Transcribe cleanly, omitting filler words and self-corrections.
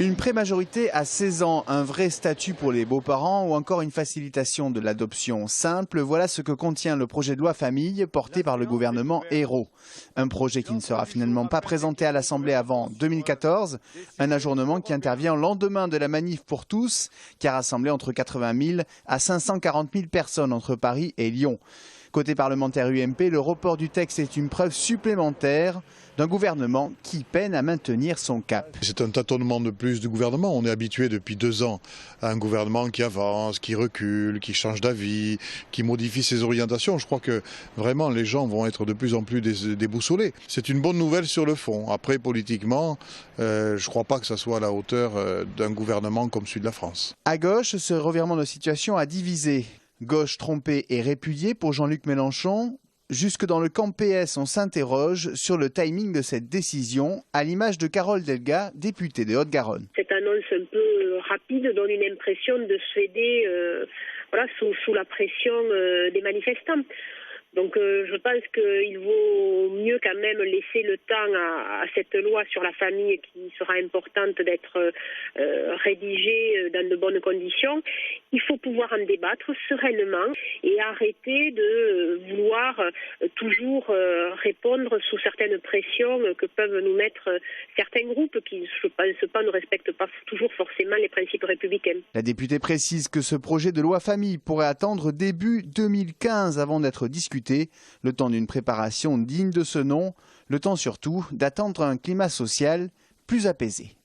Une prémajorité à 16 ans, un vrai statut pour les beaux-parents ou encore une facilitation de l'adoption simple, voilà ce que contient le projet de loi famille porté par le gouvernement Ayrault. Un projet qui ne sera finalement pas présenté à l'Assemblée avant 2014, un ajournement qui intervient au lendemain de la manif pour tous, qui a rassemblé entre 80 000 à 540 000 personnes entre Paris et Lyon. Côté parlementaire UMP, le report du texte est une preuve supplémentaire d'un gouvernement qui peine à maintenir son cap. C'est un tâtonnement de plus du gouvernement. On est habitué depuis 2 ans à un gouvernement qui avance, qui recule, qui change d'avis, qui modifie ses orientations. Je crois que vraiment les gens vont être de plus en plus déboussolés. C'est une bonne nouvelle sur le fond. Après, politiquement, je ne crois pas que ça soit à la hauteur d'un gouvernement comme celui de la France. À gauche, ce revirement de situation a divisé. Gauche trompée et répudiée pour Jean-Luc Mélenchon. Jusque dans le camp PS, on s'interroge sur le timing de cette décision, à l'image de Carole Delga, députée de Haute-Garonne. Cette annonce un peu rapide donne une impression de céder sous la pression des manifestants. Donc je pense qu'il vaut mieux quand même laisser le temps à cette loi sur la famille qui sera importante d'être rédigée dans de bonnes conditions. Il faut pouvoir en débattre sereinement et arrêter de vouloir toujours répondre sous certaines pressions que peuvent nous mettre certains groupes qui, je pense pas, ne respectent pas toujours forcément les principes républicains. La députée précise que ce projet de loi famille pourrait attendre début 2015 avant d'être discuté. Le temps d'une préparation digne de ce nom, le temps surtout d'attendre un climat social plus apaisé.